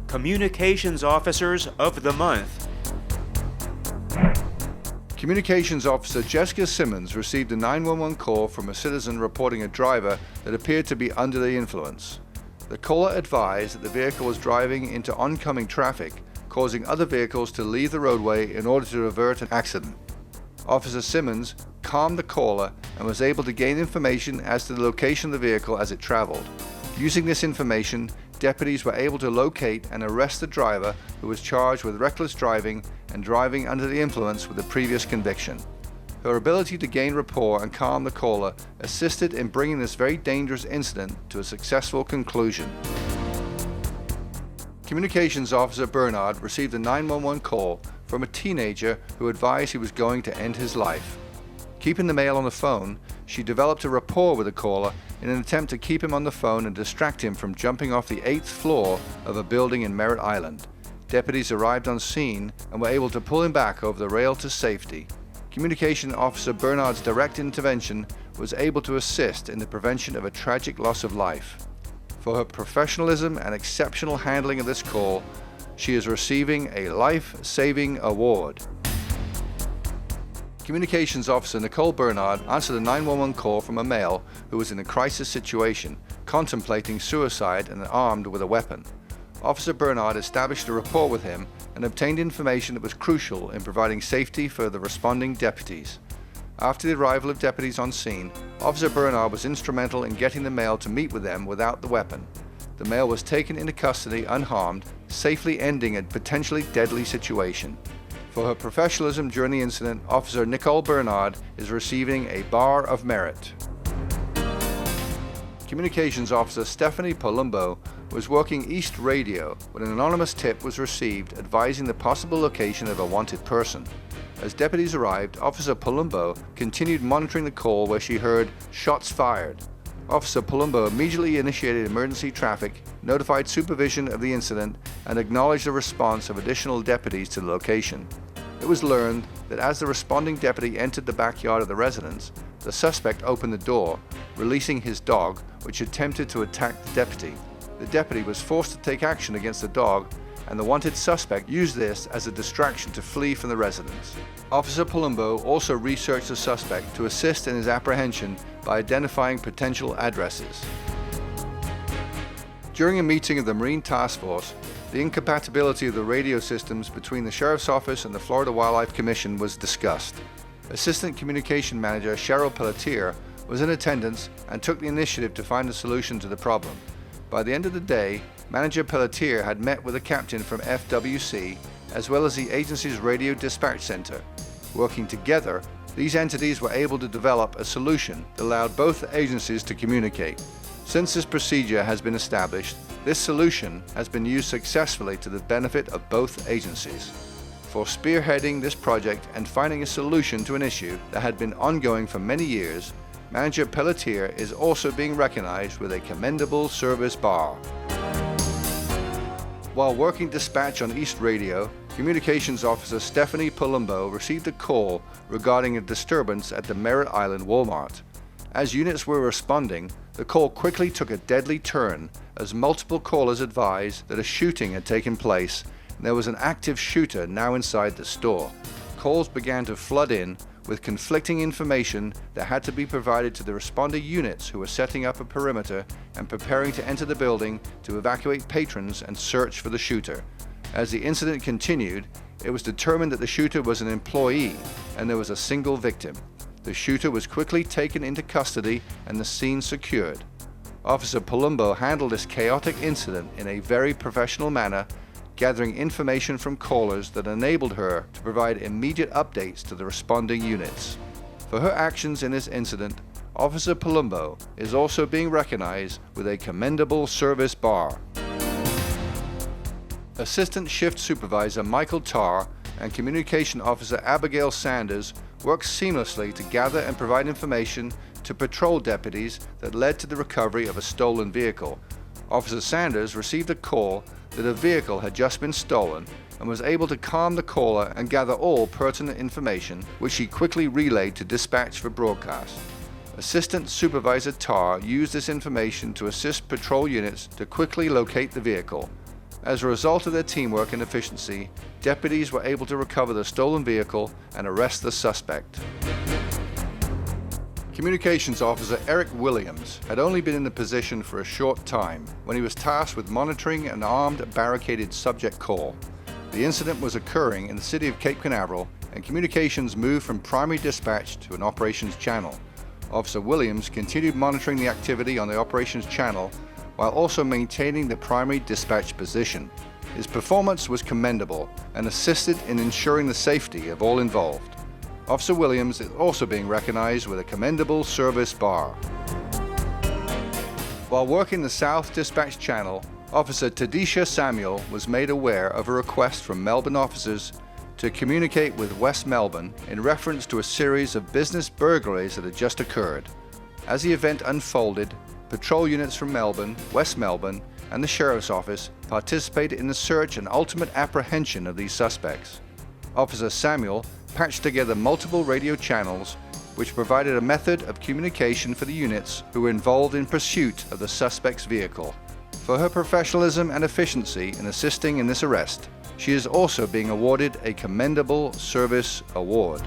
Communications Officers of the Month. Communications Officer Jessica Simmons received a 911 call from a citizen reporting a driver that appeared to be under the influence. The caller advised that the vehicle was driving into oncoming traffic, causing other vehicles to leave the roadway in order to avert an accident. Officer Simmons calmed the caller and was able to gain information as to the location of the vehicle as it traveled. Using this information, deputies were able to locate and arrest the driver, who was charged with reckless driving and driving under the influence with a previous conviction. Her ability to gain rapport and calm the caller assisted in bringing this very dangerous incident to a successful conclusion. Communications Officer Barnard received a 911 call from a teenager who advised he was going to end his life. Keeping the male on the phone, she developed a rapport with the caller in an attempt to keep him on the phone and distract him from jumping off the 8th floor of a building in Merritt Island. Deputies arrived on scene and were able to pull him back over the rail to safety. Communication Officer Barnard's direct intervention was able to assist in the prevention of a tragic loss of life. For her professionalism and exceptional handling of this call, she is receiving a life-saving award. Communications Officer Nicole Barnard answered a 911 call from a male who was in a crisis situation, contemplating suicide and armed with a weapon. Officer Barnard established a rapport with him and obtained information that was crucial in providing safety for the responding deputies. After the arrival of deputies on scene, Officer Barnard was instrumental in getting the male to meet with them without the weapon. The male was taken into custody unharmed, safely ending a potentially deadly situation. For her professionalism during the incident, Officer Nicole Barnard is receiving a Bar of Merit. Communications Officer Stephanie Palumbo was working East Radio when an anonymous tip was received advising the possible location of a wanted person. As deputies arrived, Officer Palumbo continued monitoring the call where she heard shots fired. Officer Palumbo immediately initiated emergency traffic, notified supervision of the incident, and acknowledged the response of additional deputies to the location. It was learned that as the responding deputy entered the backyard of the residence, the suspect opened the door, releasing his dog, which attempted to attack the deputy. The deputy was forced to take action against the dog, and the wanted suspect used this as a distraction to flee from the residence. Officer Palumbo also researched the suspect to assist in his apprehension by identifying potential addresses. During a meeting of the Marine Task Force, the incompatibility of the radio systems between the Sheriff's Office and the Florida Wildlife Commission was discussed. Assistant Communication Manager Cheryl Pelletier was in attendance and took the initiative to find a solution to the problem. By the end of the day, Manager Pelletier had met with a captain from FWC as well as the agency's radio dispatch center. Working together, these entities were able to develop a solution that allowed both agencies to communicate. Since this procedure has been established, this solution has been used successfully to the benefit of both agencies. For spearheading this project and finding a solution to an issue that had been ongoing for many years, Manager Pelletier is also being recognized with a commendable service bar. While working dispatch on East Radio, Communications Officer Stephanie Palumbo received a call regarding a disturbance at the Merritt Island Walmart. As units were responding, the call quickly took a deadly turn as multiple callers advised that a shooting had taken place and there was an active shooter now inside the store. Calls began to flood in with conflicting information that had to be provided to the responder units who were setting up a perimeter and preparing to enter the building to evacuate patrons and search for the shooter. As the incident continued, it was determined that the shooter was an employee and there was a single victim. The shooter was quickly taken into custody and the scene secured. Officer Palumbo handled this chaotic incident in a very professional manner, gathering information from callers that enabled her to provide immediate updates to the responding units. For her actions in this incident, Officer Palumbo is also being recognized with a commendable service bar. Assistant Shift Supervisor Michael Tarr and Communication Officer Abigail Sanders worked seamlessly to gather and provide information to patrol deputies that led to the recovery of a stolen vehicle. Officer Sanders received a call that a vehicle had just been stolen and was able to calm the caller and gather all pertinent information, which he quickly relayed to dispatch for broadcast. Assistant Supervisor Tarr used this information to assist patrol units to quickly locate the vehicle. As a result of their teamwork and efficiency, deputies were able to recover the stolen vehicle and arrest the suspect. Communications Officer Eric Williams had only been in the position for a short time when he was tasked with monitoring an armed, barricaded subject call. The incident was occurring in the city of Cape Canaveral, and communications moved from primary dispatch to an operations channel. Officer Williams continued monitoring the activity on the operations channel while also maintaining the primary dispatch position. His performance was commendable and assisted in ensuring the safety of all involved. Officer Williams is also being recognized with a commendable service bar. While working the South Dispatch Channel, Officer Tadisha Samuel was made aware of a request from Melbourne officers to communicate with West Melbourne in reference to a series of business burglaries that had just occurred. As the event unfolded, patrol units from Melbourne, West Melbourne, and the Sheriff's Office participated in the search and ultimate apprehension of these suspects. Officer Samuel patched together multiple radio channels which provided a method of communication for the units who were involved in pursuit of the suspect's vehicle. For her professionalism and efficiency in assisting in this arrest, she is also being awarded a Commendable Service Award.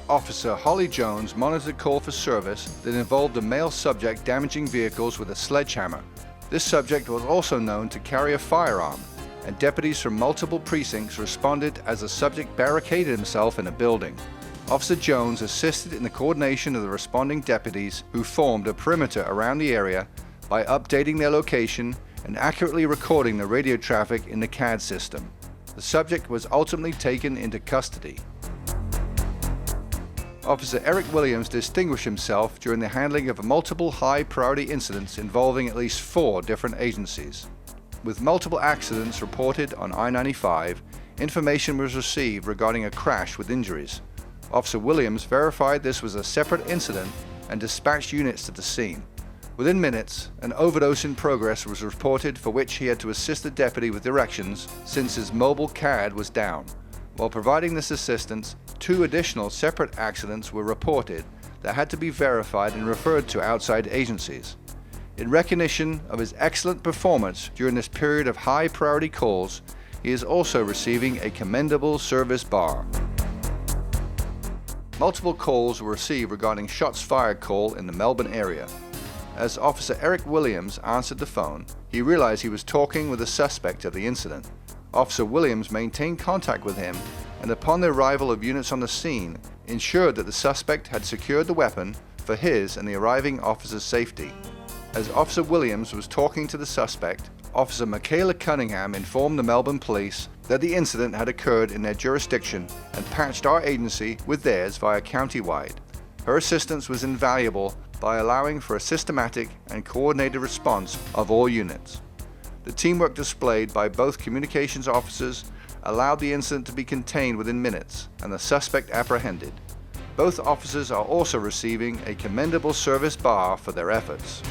Officer Holly Jones monitored a call for service that involved a male subject damaging vehicles with a sledgehammer. This subject was also known to carry a firearm, and deputies from multiple precincts responded as the subject barricaded himself in a building. Officer Jones assisted in the coordination of the responding deputies who formed a perimeter around the area by updating their location and accurately recording the radio traffic in the CAD system. The subject was ultimately taken into custody. Officer Eric Williams distinguished himself during the handling of multiple high-priority incidents involving at least 4 different agencies. With multiple accidents reported on I-95, information was received regarding a crash with injuries. Officer Williams verified this was a separate incident and dispatched units to the scene. Within minutes, an overdose in progress was reported for which he had to assist the deputy with directions since his mobile CAD was down. While providing this assistance, 2 additional separate accidents were reported that had to be verified and referred to outside agencies. In recognition of his excellent performance during this period of high-priority calls, he is also receiving a Commendable Service Bar. Multiple calls were received regarding shots fired call in the Melbourne area. As Officer Eric Williams answered the phone, he realized he was talking with the suspect of the incident. Officer Williams maintained contact with him and upon the arrival of units on the scene, ensured that the suspect had secured the weapon for his and the arriving officer's safety. As Officer Williams was talking to the suspect, Officer Michaela Cunningham informed the Melbourne Police that the incident had occurred in their jurisdiction and patched our agency with theirs via countywide. Her assistance was invaluable by allowing for a systematic and coordinated response of all units. The teamwork displayed by both communications officers allowed the incident to be contained within minutes and the suspect apprehended. Both officers are also receiving a Commendable Service Bar for their efforts.